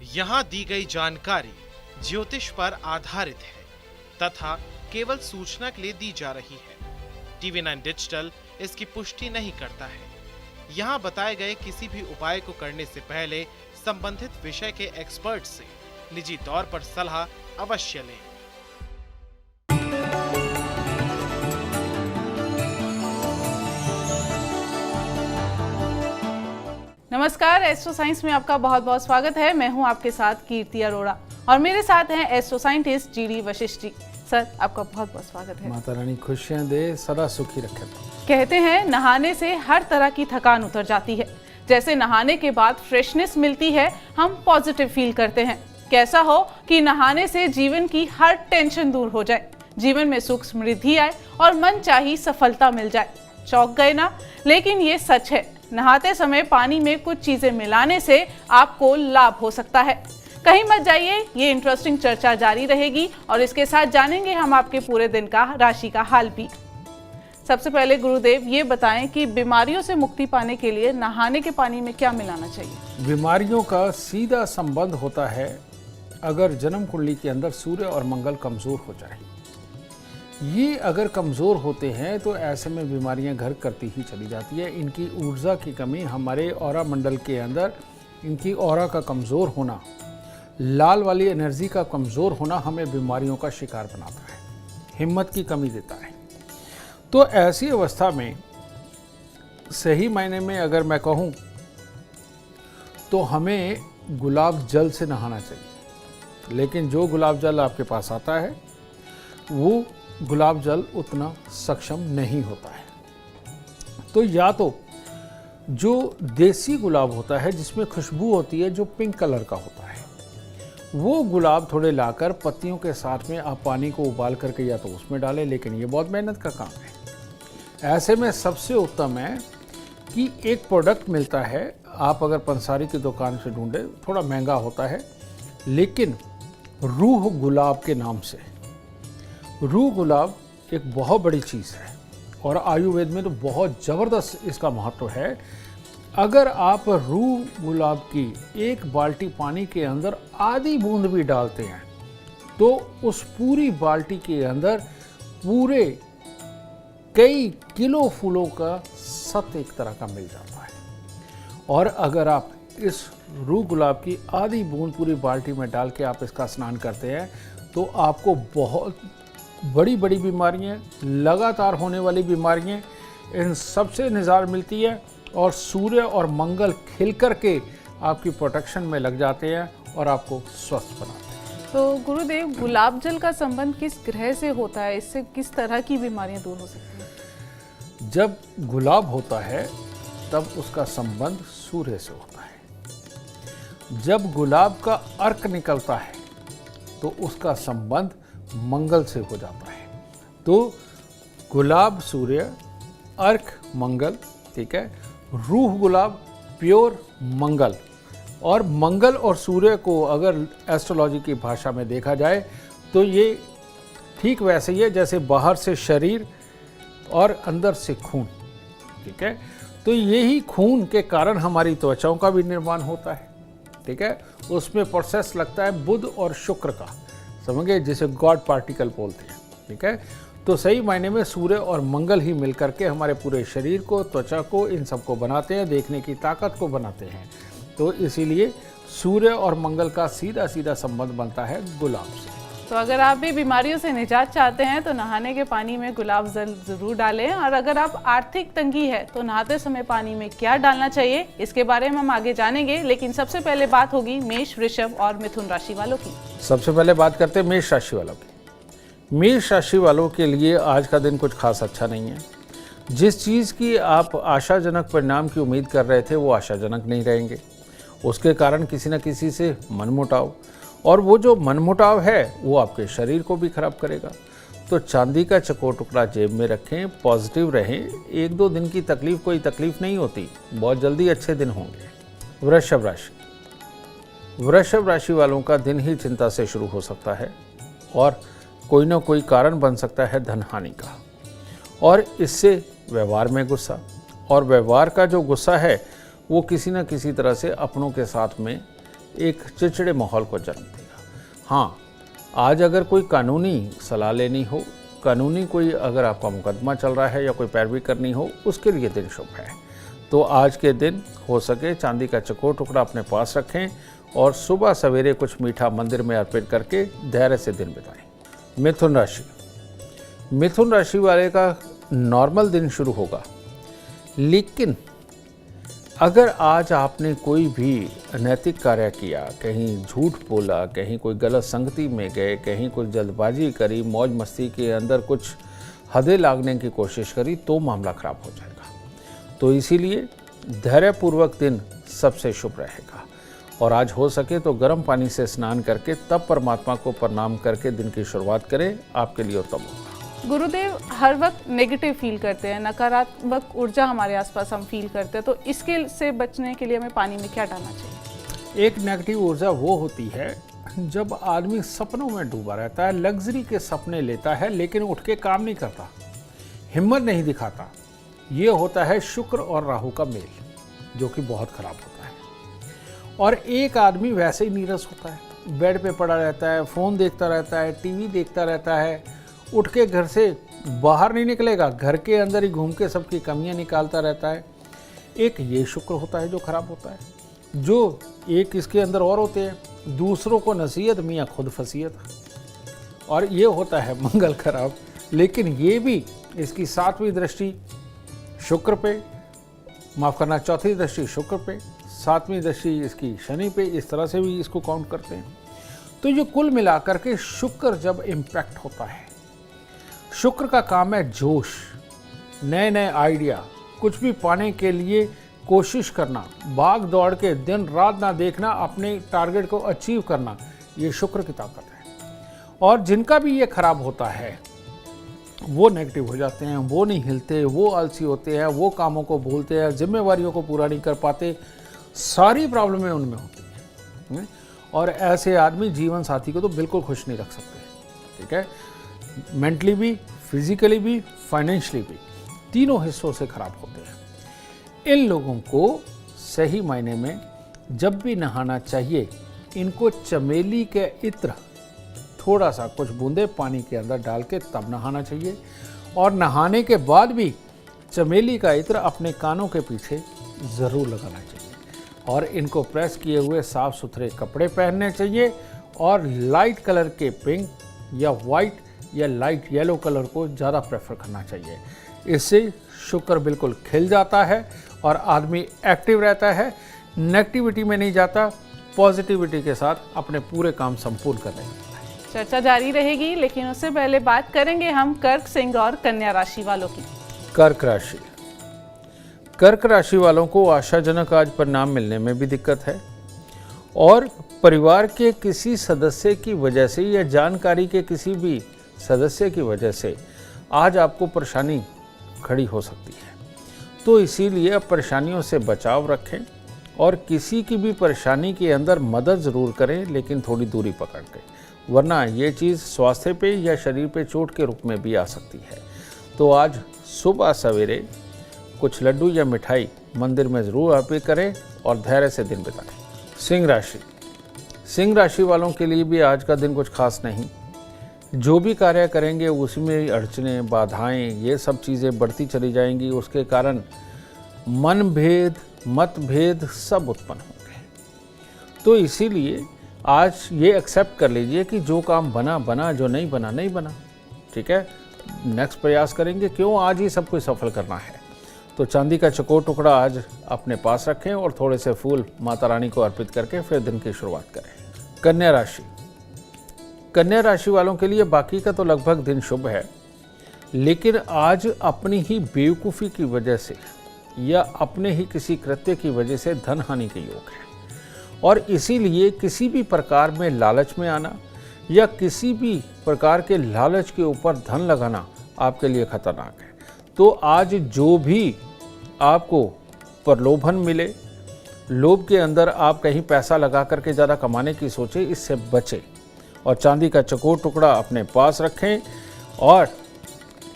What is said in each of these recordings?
यहाँ दी गई जानकारी ज्योतिष पर आधारित है तथा केवल सूचना के लिए दी जा रही है। TV9 डिजिटल इसकी पुष्टि नहीं करता है। यहाँ बताए गए किसी भी उपाय को करने से पहले संबंधित विषय के एक्सपर्ट से निजी तौर पर सलाह अवश्य लें। नमस्कार, एस्ट्रो साइंस में आपका बहुत बहुत स्वागत है। मैं हूं आपके साथ कीर्ति अरोड़ा और मेरे साथ हैं astro scientist GD Vashishtha ji. Sir, आपका बहुत बहुत स्वागत है। माता रानी खुशियां दे, सदा सुखी रखे। कहते हैं नहाने से हर तरह की थकान उतर जाती है। जैसे नहाने के बाद फ्रेशनेस मिलती है, हम पॉजिटिव फील करते हैं। कैसा हो कि नहाने से जीवन की हर टेंशन दूर हो जाए, जीवन में सुख समृद्धि आए और मन चाही सफलता मिल जाए। चौंक गए ना? लेकिन ये सच है। नहाते समय पानी में कुछ चीजें मिलाने से आपको लाभ हो सकता है। कहीं मत जाइए, ये इंटरेस्टिंग चर्चा जारी रहेगी और इसके साथ जानेंगे हम आपके पूरे दिन का राशि का हाल भी। सबसे पहले गुरुदेव ये बताएं कि बीमारियों से मुक्ति पाने के लिए नहाने के पानी में क्या मिलाना चाहिए? बीमारियों का सीधा संबंध होता है अगर जन्म कुंडली के अंदर सूर्य और मंगल कमजोर हो जाए। ये अगर कमज़ोर होते हैं तो ऐसे में बीमारियां घर करती ही चली जाती है। इनकी ऊर्जा की कमी, हमारे ऑरा मंडल के अंदर इनकी ऑरा का कमज़ोर होना, लाल वाली एनर्जी का कमज़ोर होना हमें बीमारियों का शिकार बनाता है, हिम्मत की कमी देता है। तो ऐसी अवस्था में सही मायने में अगर मैं कहूँ तो हमें गुलाब जल से नहाना चाहिए। लेकिन जो गुलाब जल आपके पास आता है वो गुलाब जल उतना सक्षम नहीं होता है। तो या तो जो देसी गुलाब होता है जिसमें खुशबू होती है, जो पिंक कलर का होता है, वो गुलाब थोड़े लाकर पत्तियों के साथ में आप पानी को उबाल करके या तो उसमें डालें, लेकिन ये बहुत मेहनत का काम है। ऐसे में सबसे उत्तम है कि एक प्रोडक्ट मिलता है, आप अगर पंसारी की दुकान से ढूंढें, थोड़ा महंगा होता है, लेकिन रूह गुलाब के नाम से। रूह गुलाब एक बहुत बड़ी चीज़ है और आयुर्वेद में तो बहुत ज़बरदस्त इसका महत्व है। अगर आप रूह गुलाब की एक बाल्टी पानी के अंदर आधी बूंद भी डालते हैं तो उस पूरी बाल्टी के अंदर पूरे कई किलो फूलों का सत एक तरह का मिल जाता है। और अगर आप इस रूह गुलाब की आधी बूंद पूरी बाल्टी में डाल के आप इसका स्नान करते हैं तो आपको बहुत बड़ी बड़ी बीमारियां, लगातार होने वाली बीमारियां, इन सबसे निजात मिलती है और सूर्य और मंगल खिल करके आपकी प्रोटेक्शन में लग जाते हैं और आपको स्वस्थ बनाते हैं। तो गुरुदेव, गुलाब जल का संबंध किस ग्रह से होता है? इससे किस तरह की बीमारियां दूर हो सकती हैं? जब गुलाब होता है तब उसका संबंध सूर्य से होता है। जब गुलाब का अर्क निकलता है तो उसका संबंध मंगल से हो जाता है। तो गुलाब सूर्य, अर्क मंगल, ठीक है। रूह गुलाब प्योर मंगल। और मंगल और सूर्य को अगर एस्ट्रोलॉजी की भाषा में देखा जाए तो ये ठीक वैसे ही है जैसे बाहर से शरीर और अंदर से खून, ठीक है। तो यही खून के कारण हमारी त्वचाओं का भी निर्माण होता है, ठीक है। उसमें प्रोसेस लगता है बुध और शुक्र का, समझ गए, जिसे गॉड पार्टिकल बोलते हैं, ठीक है। तो सही मायने में सूर्य और मंगल ही मिलकर के हमारे पूरे शरीर को, त्वचा को, इन सब को बनाते हैं, देखने की ताकत को बनाते हैं। तो इसीलिए सूर्य और मंगल का सीधा सीधा संबंध बनता है गुलाब से। तो अगर आप भी बीमारियों से निजात चाहते हैं तो नहाने के पानी में गुलाब जल जरूर डालें। और अगर आप आर्थिक तंगी है तो नहाते समय पानी में क्या डालना चाहिए, इसके बारे में हम आगे जानेंगे। लेकिन सबसे पहले बात होगी मेष, वृषभ और मिथुन राशि वालों की। सबसे पहले बात करते हैं मेष राशि वालों की। मेष राशि वालों के लिए आज का दिन कुछ खास अच्छा नहीं है। जिस चीज़ की आप आशाजनक परिणाम की उम्मीद कर रहे थे वो आशाजनक नहीं रहेंगे। उसके कारण किसी न किसी से मनमुटाव, और वो जो मनमुटाव है वो आपके शरीर को भी खराब करेगा। तो चांदी का चकोर टुकड़ा जेब में रखें, पॉजिटिव रहें। एक दो दिन की तकलीफ कोई तकलीफ नहीं होती, बहुत जल्दी अच्छे दिन होंगे। वृषभ राशि। वृषभ राशि वालों का दिन ही चिंता से शुरू हो सकता है और कोई ना कोई कारण बन सकता है धन हानि का, और इससे व्यवहार में गुस्सा, और व्यवहार का जो गुस्सा है वो किसी न किसी तरह से अपनों के साथ में एक चिड़चिड़े माहौल को जन्म देगा। हाँ, आज अगर कोई कानूनी सलाह लेनी हो, कानूनी कोई अगर आपका मुकदमा चल रहा है या कोई पैरवी करनी हो, उसके लिए दिन शुभ है। तो आज के दिन हो सके चांदी का चकोर टुकड़ा अपने पास रखें और सुबह सवेरे कुछ मीठा मंदिर में अर्पित करके धैर्य से दिन बिताएं। मिथुन राशि, मिथुन राशि वाले का नॉर्मल दिन शुरू होगा, लेकिन अगर आज आपने कोई भी अनैतिक कार्य किया, कहीं झूठ बोला, कहीं कोई गलत संगति में गए, कहीं कुछ जल्दबाजी करी, मौज मस्ती के अंदर कुछ हदें लागने की कोशिश करी, तो मामला खराब हो जाएगा। तो इसीलिए धैर्यपूर्वक दिन सबसे शुभ रहेगा। और आज हो सके तो गर्म पानी से स्नान करके तब परमात्मा को प्रणाम करके दिन की शुरुआत करें, आपके लिए उत्तम होगा। गुरुदेव, हर वक्त नेगेटिव फील करते हैं, नकारात्मक ऊर्जा हमारे आसपास हम फील करते हैं, तो इसके से बचने के लिए हमें पानी में क्या डालना चाहिए? एक नेगेटिव ऊर्जा वो होती है जब आदमी सपनों में डूबा रहता है, लग्जरी के सपने लेता है लेकिन उठ के काम नहीं करता, हिम्मत नहीं दिखाता। ये होता है शुक्र और राहु का मेल, जो कि बहुत खराब होता है। और एक आदमी वैसे ही नीरस होता है, बेड पे पड़ा रहता है, फ़ोन देखता रहता है, टीवी देखता रहता है, उठ के घर से बाहर नहीं निकलेगा, घर के अंदर ही घूम के सबकी कमियां निकालता रहता है। एक ये शुक्र होता है जो खराब होता है। जो एक इसके अंदर और होते हैं, दूसरों को नसीहत मियाँ खुद फसीयत, और ये होता है मंगल खराब। लेकिन ये भी इसकी 7वीं दृष्टि शुक्र पे, माफ़ करना 4थी दृष्टि शुक्र पे, 7वीं दृष्टि इसकी शनि पे, इस तरह से भी इसको काउंट करते हैं। तो ये कुल मिलाकर के शुक्र जब इम्पैक्ट होता है, शुक्र का काम है जोश, नए नए आइडिया, कुछ भी पाने के लिए कोशिश करना, भाग दौड़ के दिन रात ना देखना, अपने टारगेट को अचीव करना, ये शुक्र की ताकत है। और जिनका भी ये खराब होता है वो नेगेटिव हो जाते हैं, वो नहीं हिलते, वो आलसी होते हैं, वो कामों को भूलते हैं, जिम्मेवारियों को पूरा नहीं कर पाते, सारी प्रॉब्लमें उनमें होती हैं। और ऐसे आदमी जीवन साथी को तो बिल्कुल खुश नहीं रख सकते, ठीक है। मेंटली भी, फिजिकली भी, फाइनेंशियली भी, तीनों हिस्सों से खराब होते हैं। इन लोगों को सही मायने में जब भी नहाना चाहिए, इनको चमेली के इत्र थोड़ा सा कुछ बूंदे पानी के अंदर डाल के तब नहाना चाहिए। और नहाने के बाद भी चमेली का इत्र अपने कानों के पीछे ज़रूर लगाना चाहिए। और इनको प्रेस किए हुए साफ़ सुथरे कपड़े पहनने चाहिए और लाइट कलर के पिंक या वाइट या लाइट येलो कलर को ज़्यादा प्रेफर करना चाहिए। इससे शुक्र बिल्कुल खिल जाता है और आदमी एक्टिव रहता है, नेगेटिविटी में नहीं जाता, पॉजिटिविटी के साथ अपने पूरे काम संपूर्ण कर लेता है। चर्चा जारी रहेगी, लेकिन उससे पहले बात करेंगे हम कर्क, सिंह और कन्या राशि वालों की। कर्क राशि, कर्क राशि वालों को आशाजनक आज परिणाम मिलने में भी दिक्कत है और परिवार के किसी सदस्य की वजह से या जानकारी के किसी भी सदस्य की वजह से आज आपको परेशानी खड़ी हो सकती है। तो इसीलिए परेशानियों से बचाव रखें और किसी की भी परेशानी के अंदर मदद ज़रूर करें, लेकिन थोड़ी दूरी पकड़ के, वरना ये चीज़ स्वास्थ्य पे या शरीर पे चोट के रूप में भी आ सकती है। तो आज सुबह सवेरे कुछ लड्डू या मिठाई मंदिर में ज़रूर अर्पित करें और धैर्य से दिन बिताएं। सिंह राशि, सिंह राशि वालों के लिए भी आज का दिन कुछ खास नहीं। जो भी कार्य करेंगे उसमें अड़चनें, बाधाएं, ये सब चीज़ें बढ़ती चली जाएंगी। उसके कारण मनभेद, मतभेद सब उत्पन्न होंगे। तो इसीलिए आज ये एक्सेप्ट कर लीजिए कि जो काम बना बना, जो नहीं बना नहीं बना, ठीक है। नेक्स्ट प्रयास करेंगे, क्यों आज ही सब कुछ सफल करना है। तो चांदी का चकोर टुकड़ा आज अपने पास रखें और थोड़े से फूल माता रानी को अर्पित करके फिर दिन की शुरुआत करें। कन्या राशि, कन्या राशि वालों के लिए बाकी का तो लगभग दिन शुभ है, लेकिन आज अपनी ही बेवकूफ़ी की वजह से या अपने ही किसी कृत्य की वजह से धन हानि के योग है। और इसीलिए किसी भी प्रकार में लालच में आना या किसी भी प्रकार के लालच के ऊपर धन लगाना आपके लिए खतरनाक है। तो आज जो भी आपको प्रलोभन मिले, लोभ के अंदर आप कहीं पैसा लगा करके ज़्यादा कमाने की सोचें, इससे बचें और चांदी का चकोर टुकड़ा अपने पास रखें और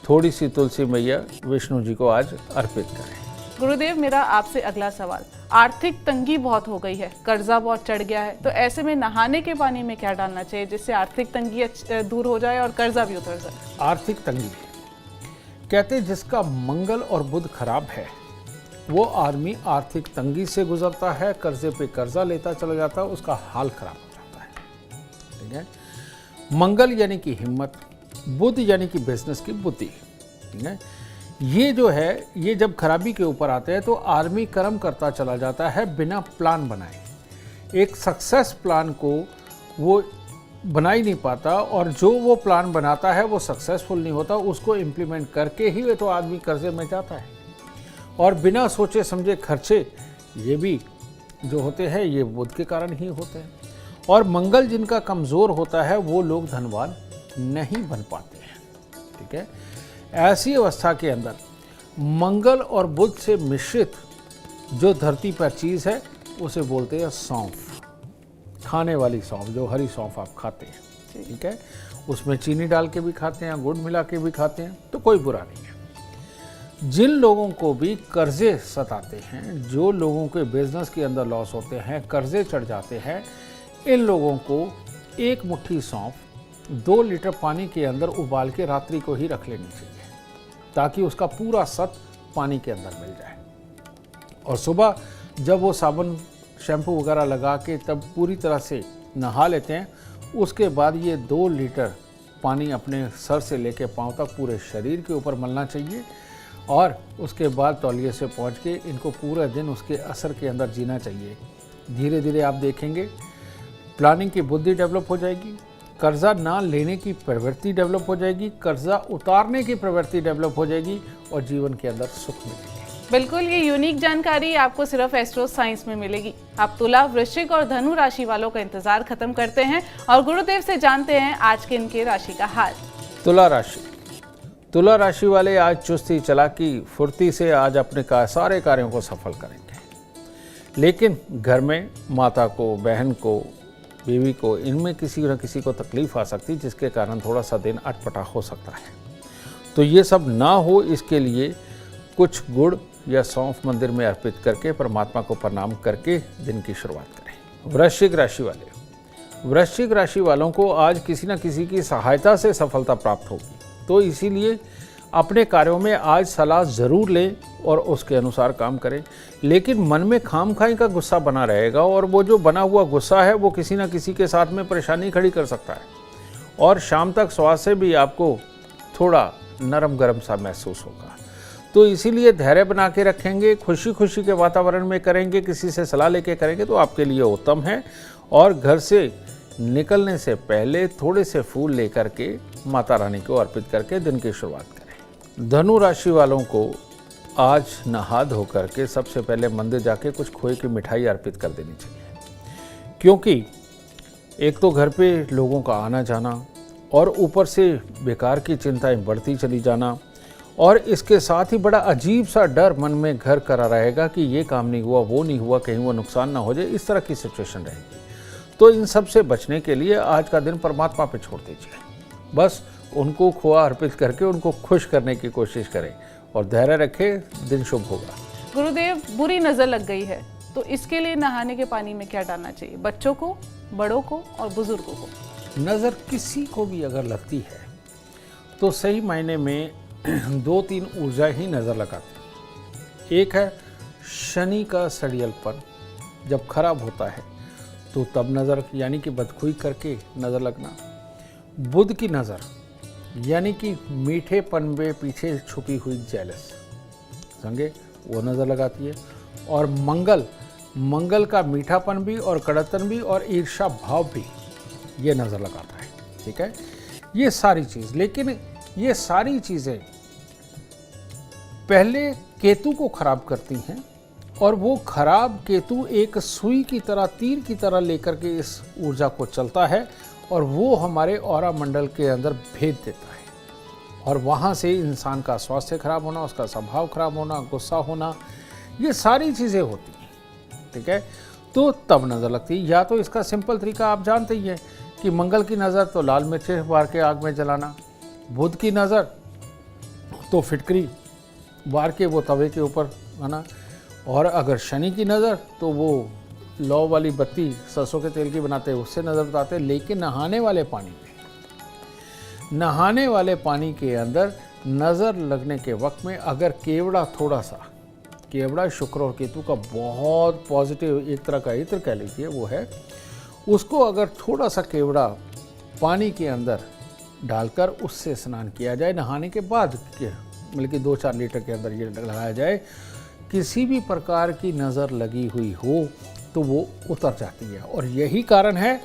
थोड़ी सी तुलसी मैया विष्णु जी को आज अर्पित करें। गुरुदेव, मेरा आपसे अगला सवाल, आर्थिक तंगी बहुत हो गई है, कर्जा बहुत चढ़ गया है, तो ऐसे में नहाने के पानी में क्या डालना चाहिए जिससे आर्थिक तंगी दूर हो जाए और कर्जा भी उतर जाए? आर्थिक तंगी कहते हैं जिसका मंगल और बुध खराब है वो आदमी आर्थिक तंगी से गुजरता है, कर्जे पे कर्जा लेता चला जाता है, उसका हाल खराब हो जाता है। ठीक है, मंगल यानी कि हिम्मत, बुध यानी कि बिजनेस की बुद्धि। ठीक है, ये जो है ये जब खराबी के ऊपर आते हैं तो आदमी कर्म करता चला जाता है बिना प्लान बनाए। एक सक्सेस प्लान को वो बना ही नहीं पाता, और जो वो प्लान बनाता है वो सक्सेसफुल नहीं होता, उसको इम्प्लीमेंट करके ही वे तो आदमी कर्जे में जाता है। और बिना सोचे समझे खर्चे ये भी जो होते हैं ये बुध के कारण ही होते हैं। और मंगल जिनका कमज़ोर होता है वो लोग धनवान नहीं बन पाते हैं। ठीक है, ऐसी अवस्था के अंदर मंगल और बुध से मिश्रित जो धरती पर चीज़ है उसे बोलते हैं सौंफ, खाने वाली सौंफ, जो हरी सौंफ आप खाते हैं। ठीक है, उसमें चीनी डाल के भी खाते हैं, गुड़ मिला के भी खाते हैं, तो कोई बुरा नहीं है। जिन लोगों को भी कर्जे सताते हैं, जो लोगों के बिजनेस के अंदर लॉस होते हैं, कर्जे चढ़ जाते हैं, इन लोगों को एक मुट्ठी सौंफ 2 लीटर पानी के अंदर उबाल के रात्रि को ही रख लेनी चाहिए ताकि उसका पूरा सत पानी के अंदर मिल जाए। और सुबह जब वो साबुन शैम्पू वगैरह लगा के तब पूरी तरह से नहा लेते हैं, उसके बाद ये 2 लीटर पानी अपने सर से लेके पांव तक पूरे शरीर के ऊपर मलना चाहिए, और उसके बाद तौलिए से पहुंच के इनको पूरा दिन उसके असर के अंदर जीना चाहिए। धीरे धीरे आप देखेंगे प्लानिंग की बुद्धि डेवलप हो जाएगी, कर्जा ना लेने की प्रवृत्ति डेवलप हो जाएगी, कर्जा उतारने की प्रवृत्ति डेवलप हो जाएगी, और जीवन के अंदर सुख मिलेगी। बिल्कुल, ये यूनिक जानकारी आपको सिर्फ एस्ट्रो साइंस में मिलेगी। आप तुला, वृश्चिक और धनु राशि वालों का इंतजार खत्म करते हैं और गुरुदेव से जानते हैं आज के इनके राशि का हाल। तुला राशि, तुला राशि वाले आज चुस्ती चालाकी फुर्ती से आज अपने सारे कार्यों को सफल करेंगे, लेकिन घर में माता को, बहन को, बीवी को, इनमें किसी न किसी को तकलीफ आ सकती, जिसके कारण थोड़ा सा दिन अटपटा हो सकता है। तो ये सब ना हो, इसके लिए कुछ गुड़ या सौंफ मंदिर में अर्पित करके परमात्मा को प्रणाम करके दिन की शुरुआत करें। वृश्चिक राशि वाले, वृश्चिक राशि वालों को आज किसी न किसी की सहायता से सफलता प्राप्त होगी, तो इसीलिए अपने कार्यों में आज सलाह ज़रूर लें और उसके अनुसार काम करें, लेकिन मन में खामखाई का गुस्सा बना रहेगा, और वो जो बना हुआ गुस्सा है वो किसी न किसी के साथ में परेशानी खड़ी कर सकता है, और शाम तक स्वास्थ्य से भी आपको थोड़ा नरम गरम सा महसूस होगा। तो इसीलिए धैर्य बना के रखेंगे, खुशी खुशी के वातावरण में करेंगे, किसी से सलाह लेके करेंगे तो आपके लिए उत्तम है। और घर से निकलने से पहले थोड़े से फूल लेकर के माता रानी को अर्पित करके दिन की शुरुआत करें। धनु राशि वालों को आज नहा धो करके सबसे पहले मंदिर जाके कुछ खोए की मिठाई अर्पित कर देनी चाहिए, क्योंकि एक तो घर पे लोगों का आना जाना और ऊपर से बेकार की चिंताएं बढ़ती चली जाना, और इसके साथ ही बड़ा अजीब सा डर मन में घर करा रहेगा कि ये काम नहीं हुआ, वो नहीं हुआ, कहीं वो नुकसान ना हो जाए, इस तरह की सिचुएशन रहेगी। तो इन सब से बचने के लिए आज का दिन परमात्मा पे छोड़ दीजिए, बस उनको खोआ अर्पित करके उनको खुश करने की कोशिश करें और धैर्य रखें, दिन शुभ होगा। गुरुदेव, बुरी नजर लग गई है तो इसके लिए नहाने के पानी में क्या डालना चाहिए? बच्चों को, बड़ों को और बुजुर्गों को? नज़र किसी को भी अगर लगती है तो सही मायने में 2-3 ऊर्जा ही नज़र लगाती है। एक है शनि का सड़ियलपन, जब खराब होता है तो तब नज़र यानी कि बदखुई करके नज़र लगना। बुध की नज़र यानी कि मीठेपन में पीछे छुपी हुई जेलस, समझे, वो नज़र लगाती है। और मंगल का मीठापन भी और कड़कपन भी और ईर्ष्या भाव भी ये नज़र लगाता है। ठीक है, ये सारी चीज़, लेकिन ये सारी चीज़ें पहले केतु को खराब करती हैं, और वो खराब केतु एक सुई की तरह, तीर की तरह लेकर के इस ऊर्जा को चलता है और वो हमारे ऑरा मंडल के अंदर भेद देता है, और वहाँ से इंसान का स्वास्थ्य खराब होना, उसका स्वभाव खराब होना, गुस्सा होना, ये सारी चीज़ें होती हैं। ठीक है, तो तब नज़र लगती है। या तो इसका सिंपल तरीका आप जानते ही हैं कि मंगल की नज़र तो लाल मिर्चें बार के आग में जलाना, बुध की नज़र तो फिटकरी बार के वो तवे के ऊपर है ना। और अगर शनि की नज़र तो वो लौ वाली बत्ती सरसों के तेल की बनाते हैं, उससे नज़र बताते हैं। लेकिन नहाने वाले पानी के अंदर नज़र लगने के वक्त में अगर केवड़ा, थोड़ा सा केवड़ा शुक्र और केतु का बहुत पॉजिटिव एक तरह का इत्र कह लीजिए वो है, उसको अगर थोड़ा सा केवड़ा पानी के अंदर डालकर उससे स्नान किया जाए नहाने के बाद, मतलब कि 2-4 लीटर के अंदर ये लगाया जाए, किसी भी प्रकार की नज़र लगी हुई हो तो वो उतर जाती है। और यही कारण है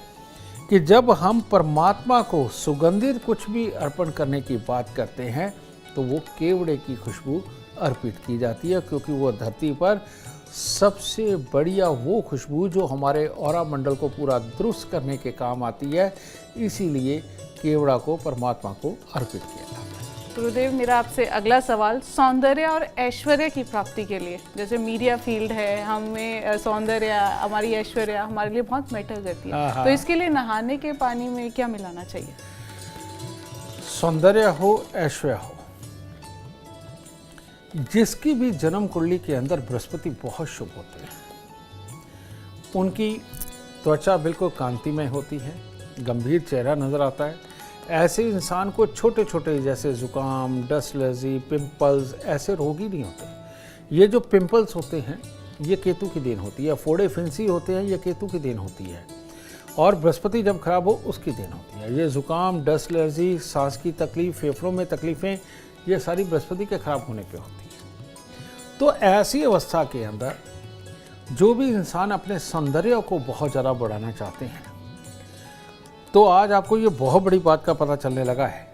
कि जब हम परमात्मा को सुगंधित कुछ भी अर्पण करने की बात करते हैं तो वो केवड़े की खुशबू अर्पित की जाती है, क्योंकि वो धरती पर सबसे बढ़िया वो खुशबू जो हमारे ऑरा मंडल को पूरा दुरुस्त करने के काम आती है, इसीलिए केवड़ा को परमात्मा को अर्पित किया जाता है। गुरुदेव, मेरा आपसे अगला सवाल सौंदर्य और ऐश्वर्य की प्राप्ति के लिए, जैसे मीडिया फील्ड है, हमें सौंदर्य, हमारी ऐश्वर्य हमारे लिए बहुत मैटर करती है, तो इसके लिए नहाने के पानी में क्या मिलाना चाहिए? सौंदर्य हो, ऐश्वर्य हो, जिसकी भी जन्म कुंडली के अंदर बृहस्पति बहुत शुभ होते हैं, उनकी त्वचा बिल्कुल कांतिमय होती है, गंभीर चेहरा नजर आता है। ऐसे इंसान को छोटे छोटे जैसे जुकाम, डस्ट एलर्जी, पिंपल्स, ऐसे रोग ही नहीं होते। ये जो पिंपल्स होते हैं ये केतु की देन होती है, फोड़े फिंसी होते हैं ये केतु की देन होती है, और बृहस्पति जब खराब हो उसकी देन होती है। ये जुकाम, डस्ट एलर्जी, सांस की तकलीफ, फेफड़ों में तकलीफ़ें, ये सारी बृहस्पति के खराब होने पे होती है। तो ऐसी अवस्था के अंदर जो भी इंसान अपने सौंदर्य को बहुत ज़्यादा बढ़ाना चाहते हैं, तो आज आपको ये बहुत बड़ी बात का पता चलने लगा है।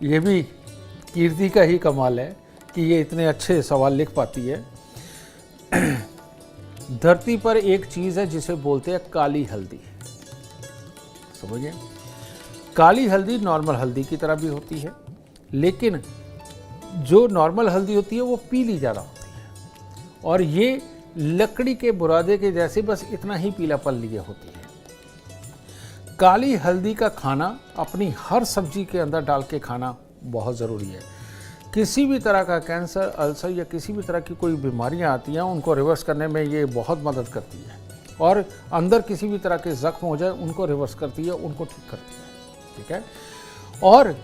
ये भी कीर्ति का ही कमाल है कि ये इतने अच्छे सवाल लिख पाती है। धरती पर एक चीज़ है जिसे बोलते हैं काली हल्दी, समझिए। काली हल्दी नॉर्मल हल्दी की तरह भी होती है, लेकिन जो नॉर्मल हल्दी होती है वो पीली ज़्यादा होती है, और ये लकड़ी के बुरादे के जैसे बस इतना ही पीलापन लिए होती है। काली हल्दी का खाना अपनी हर सब्जी के अंदर डाल के खाना बहुत ज़रूरी है। किसी भी तरह का कैंसर, अल्सर या किसी भी तरह की कोई बीमारियां आती हैं उनको रिवर्स करने में ये बहुत मदद करती है, और अंदर किसी भी तरह के ज़ख्म हो जाए उनको रिवर्स करती है, उनको ठीक करती है, ठीक है। और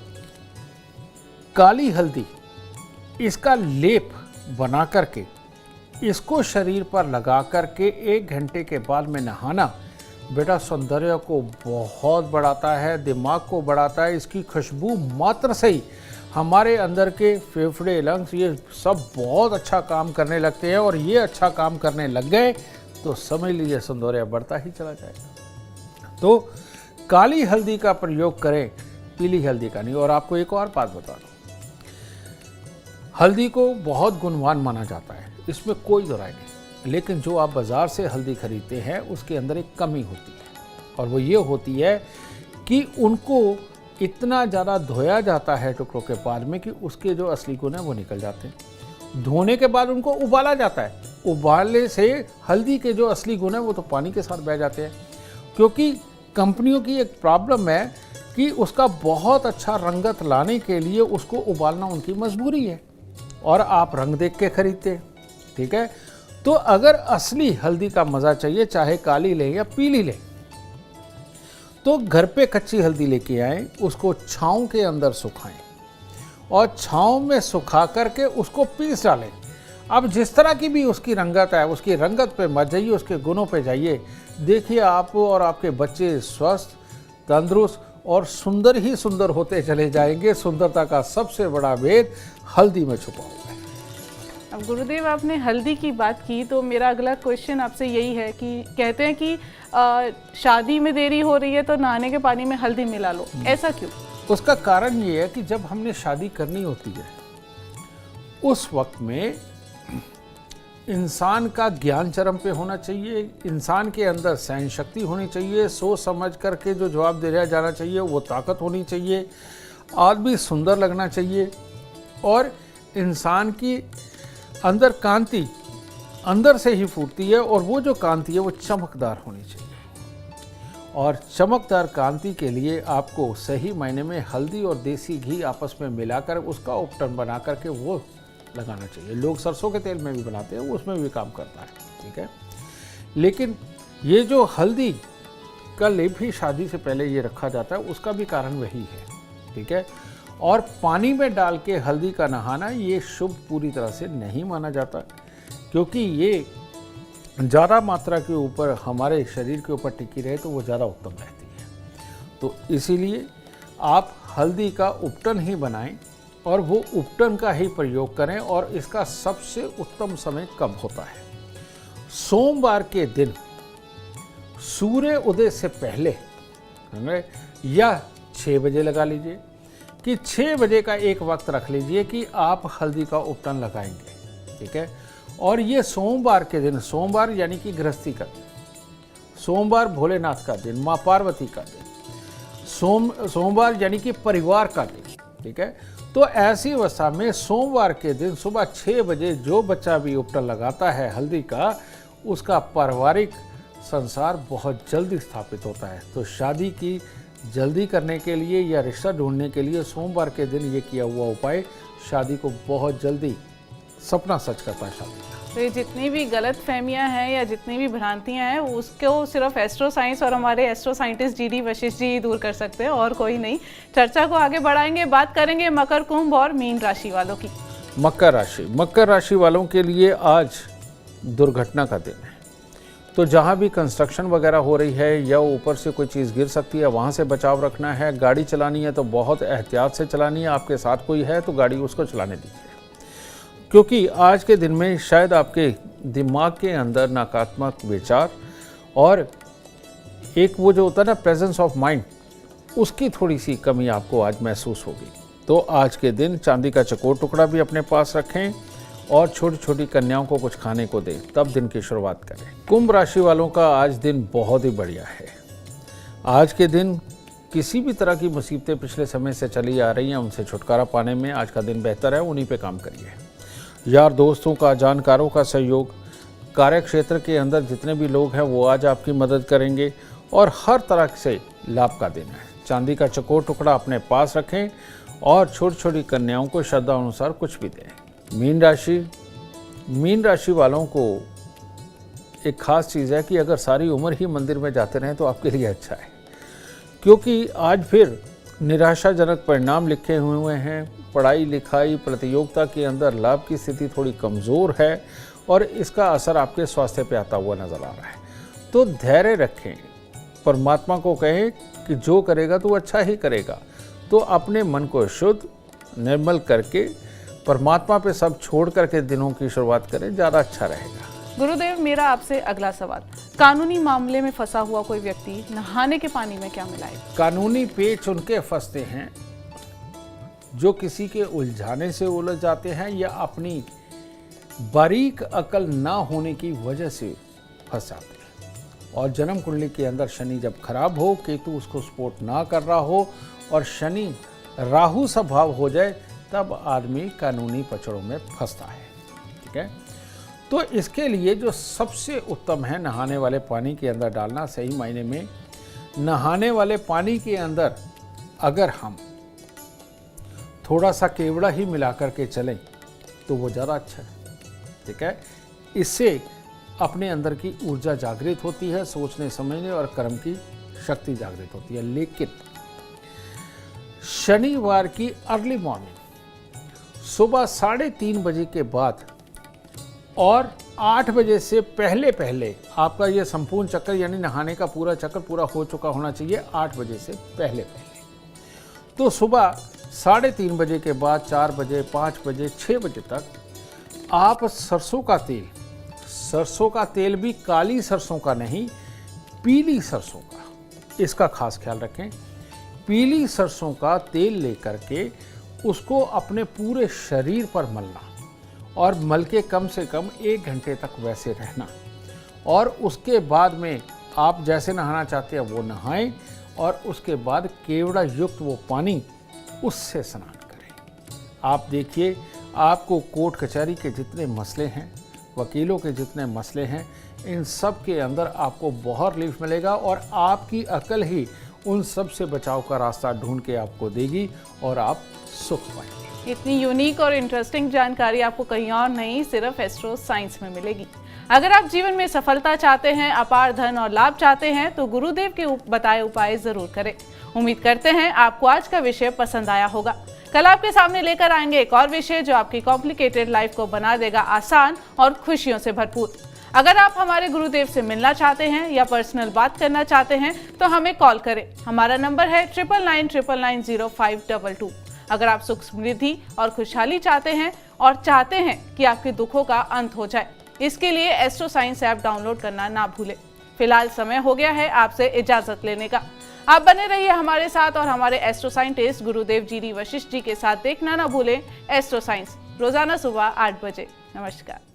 काली हल्दी, इसका लेप बना करके इसको शरीर पर लगा करके 1 घंटे के बाद में नहाना बेटा सौंदर्य को बहुत बढ़ाता है, दिमाग को बढ़ाता है। इसकी खुशबू मात्र से ही हमारे अंदर के फेफड़े, लंग्स, ये सब बहुत अच्छा काम करने लगते हैं, और ये अच्छा काम करने लग गए तो समझ लीजिए सौंदर्य बढ़ता ही चला जाएगा। तो काली हल्दी का प्रयोग करें, पीली हल्दी का नहीं। और आपको एक और बात बता दूं, हल्दी को बहुत गुणवान माना जाता है, इसमें कोई दो राय नहीं, लेकिन जो आप बाज़ार से हल्दी खरीदते हैं उसके अंदर एक कमी होती है, और वो ये होती है कि उनको इतना ज़्यादा धोया जाता है टुकड़ों के बाद में कि उसके जो असली गुण हैं वो निकल जाते हैं। धोने के बाद उनको उबाला जाता है, उबालने से हल्दी के जो असली गुण हैं वो तो पानी के साथ बह जाते हैं, क्योंकि कंपनियों की एक प्रॉब्लम है कि उसका बहुत अच्छा रंगत लाने के लिए उसको उबालना उनकी मजबूरी है, और आप रंग देख के खरीदते हैं, ठीक है। तो अगर असली हल्दी का मज़ा चाहिए, चाहे काली लें या पीली लें, तो घर पे कच्ची हल्दी लेके आएं, उसको छाँव के अंदर सुखाएं, और छाँव में सुखा करके उसको पीस डालें। अब जिस तरह की भी उसकी रंगत है, उसकी रंगत पे मत जाइए, उसके गुणों पे जाइए। देखिए आप और आपके बच्चे स्वस्थ, तंदुरुस्त और सुंदर ही सुंदर होते चले जाएंगे। सुंदरता का सबसे बड़ा भेद हल्दी में छुपा हुआ है। अब गुरुदेव, आपने हल्दी की बात की, तो मेरा अगला क्वेश्चन आपसे यही है कि कहते हैं कि शादी में देरी हो रही है तो नहाने के पानी में हल्दी मिला लो, ऐसा क्यों? उसका कारण ये है कि जब हमने शादी करनी होती है उस वक्त में इंसान का ज्ञान चरम पे होना चाहिए, इंसान के अंदर सहन शक्ति होनी चाहिए, सोच समझ करके जो जवाब दिया जाना चाहिए वो ताकत होनी चाहिए, आदमी सुंदर लगना चाहिए, और इंसान की अंदर कांति अंदर से ही फूटती है, और वो जो कांति है वो चमकदार होनी चाहिए। और चमकदार कांति के लिए आपको सही मायने में हल्दी और देसी घी आपस में मिलाकर उसका उपटन बना करके वो लगाना चाहिए। लोग सरसों के तेल में भी बनाते हैं, वो उसमें भी काम करता है, ठीक है। लेकिन ये जो हल्दी का लेप ही शादी से पहले ये रखा जाता है, उसका भी कारण वही है, ठीक है। और पानी में डाल के हल्दी का नहाना ये शुभ पूरी तरह से नहीं माना जाता, क्योंकि ये ज़्यादा मात्रा के ऊपर हमारे शरीर के ऊपर टिकी रहे तो वो ज़्यादा उत्तम रहती है। तो इसीलिए आप हल्दी का उपटन ही बनाएं और वो उपटन का ही प्रयोग करें। और इसका सबसे उत्तम समय कब होता है? सोमवार के दिन सूर्य उदय से पहले, या 6 बजे लगा लीजिए कि 6 बजे का एक वक्त रख लीजिए कि आप हल्दी का उपटन लगाएंगे, ठीक है। और ये सोमवार के दिन, सोमवार यानी कि गृहस्थी का दिन, सोमवार भोलेनाथ का दिन, माँ पार्वती का दिन, सोमवार यानी कि परिवार का दिन, ठीक है। तो ऐसी अवस्था में सोमवार के दिन सुबह 6 बजे जो बच्चा भी उपटन लगाता है हल्दी का, उसका पारिवारिक संसार बहुत जल्दी स्थापित होता है। तो शादी की जल्दी करने के लिए या रिश्ता ढूंढने के लिए सोमवार के दिन ये किया हुआ उपाय शादी को बहुत जल्दी सपना सच करता है शादी का। तो ये जितनी भी गलत फहमियाँ हैं या जितनी भी भ्रांतियाँ हैं, उसको सिर्फ एस्ट्रो साइंस और हमारे astro scientist GD Vashishtha ji दूर कर सकते हैं, और कोई नहीं। चर्चा को आगे बढ़ाएंगे, बात करेंगे मकर, कुंभ और मीन राशि वालों की। मकर राशि वालों के लिए आज दुर्घटना का दिन है। तो जहाँ भी कंस्ट्रक्शन वगैरह हो रही है या ऊपर से कोई चीज़ गिर सकती है, वहाँ से बचाव रखना है। गाड़ी चलानी है तो बहुत एहतियात से चलानी है। आपके साथ कोई है तो गाड़ी उसको चलाने दीजिए, क्योंकि आज के दिन में शायद आपके दिमाग के अंदर नकारात्मक विचार और एक वो जो होता है ना प्रेजेंस ऑफ माइंड, उसकी थोड़ी सी कमी आपको आज महसूस होगी। तो आज के दिन चांदी का चकोर टुकड़ा भी अपने पास रखें और छोटी छोटी कन्याओं को कुछ खाने को दें, तब दिन की शुरुआत करें। कुंभ राशि वालों का आज दिन बहुत ही बढ़िया है। आज के दिन किसी भी तरह की मुसीबतें पिछले समय से चली आ रही हैं, उनसे छुटकारा पाने में आज का दिन बेहतर है, उन्हीं पे काम करिए। यार दोस्तों का, जानकारों का सहयोग, कार्य क्षेत्र के अंदर जितने भी लोग हैं वो आज आपकी मदद करेंगे और हर तरह से लाभ का दिन है। चांदी का चकोर टुकड़ा अपने पास रखें और छोटी छोटी कन्याओं को श्रद्धा अनुसार कुछ भी दें। मीन राशि वालों को एक खास चीज़ है कि अगर सारी उम्र ही मंदिर में जाते रहें तो आपके लिए अच्छा है, क्योंकि आज फिर निराशाजनक परिणाम लिखे हुए हैं। पढ़ाई लिखाई प्रतियोगिता के अंदर लाभ की स्थिति थोड़ी कमज़ोर है और इसका असर आपके स्वास्थ्य पे आता हुआ नज़र आ रहा है। तो धैर्य रखें, परमात्मा को कहें कि जो करेगा तो अच्छा ही करेगा। तो अपने मन को शुद्ध निर्मल करके परमात्मा पे सब छोड़ करके दिनों की शुरुआत करें, ज़्यादा अच्छा रहेगा। गुरुदेव, मेरा आपसे अगला सवाल, कानूनी मामले में फंसा हुआ कोई व्यक्ति नहाने के पानी में क्या मिलाए? कानूनी पेच उनके फंसते हैं जो किसी के उलझाने से उलझ जाते हैं या अपनी बारीक अकल ना होने की वजह से फंस जाते हैं। और जन्म कुंडली के अंदर शनि जब खराब हो, केतु उसको सपोर्ट ना कर रहा हो और शनि राहु स्वभाव हो जाए, तब आदमी कानूनी पचड़ों में फंसता है, ठीक है। तो इसके लिए जो सबसे उत्तम है, नहाने वाले पानी के अंदर डालना। सही मायने में नहाने वाले पानी के अंदर अगर हम थोड़ा सा केवड़ा ही मिला करके चलें तो वो ज़्यादा अच्छा है, ठीक है। इससे अपने अंदर की ऊर्जा जागृत होती है, सोचने समझने और कर्म की शक्ति जागृत होती है। लेकिन शनिवार की अर्ली मॉर्निंग सुबह 3:30 बजे के बाद और 8 बजे से पहले पहले आपका ये संपूर्ण चक्कर यानी नहाने का पूरा चक्कर पूरा हो चुका होना चाहिए 8 बजे से पहले पहले। तो सुबह 3:30 बजे के बाद 4 बजे, 5 बजे, 6 बजे तक आप सरसों का तेल भी काली सरसों का नहीं, पीली सरसों का, इसका खास ख्याल रखें। पीली सरसों का तेल लेकर के उसको अपने पूरे शरीर पर मलना और मल के कम से कम 1 घंटे तक वैसे रहना। और उसके बाद में आप जैसे नहाना चाहते हैं वो नहाएं और उसके बाद केवड़ा युक्त वो पानी, उससे स्नान करें। आप देखिए, आपको कोर्ट कचहरी के जितने मसले हैं, वकीलों के जितने मसले हैं, इन सब के अंदर आपको बहुत रिलीफ मिलेगा और आपकी अकल ही उन सब से बचाव का रास्ता ढूंढ के आपको देगी और आप सुख पाएंगे। इतनी यूनिक और इंटरेस्टिंग जानकारी आपको कहीं और नहीं, सिर्फ एस्ट्रो साइंस में मिलेगी। अगर आप जीवन में सफलता चाहते हैं, अपार धन और लाभ चाहते हैं तो गुरुदेव के बताए उपाय जरूर करें। उम्मीद करते हैं आपको आज का विषय पसंद आया होगा। कल आपके सामने लेकर आएंगे एक और विषय जो आपकी कॉम्प्लिकेटेड लाइफ को बना देगा आसान और खुशियों से भरपूर। अगर आप हमारे गुरुदेव से मिलना चाहते हैं या पर्सनल बात करना चाहते हैं तो हमें कॉल करें। हमारा नंबर है 9999990522। अगर आप सुख समृद्धि और खुशहाली चाहते हैं और चाहते हैं कि आपके दुखों का अंत हो जाए, इसके लिए एस्ट्रो साइंस ऐप डाउनलोड करना ना भूलें। फिलहाल समय हो गया है आपसे इजाजत लेने का। आप बने रहिए हमारे साथ और हमारे एस्ट्रो साइंटिस्ट गुरुदेव जी डी वशिष्ठ जी के साथ देखना ना भूलें एस्ट्रो साइंस, रोजाना सुबह 8 बजे। नमस्कार।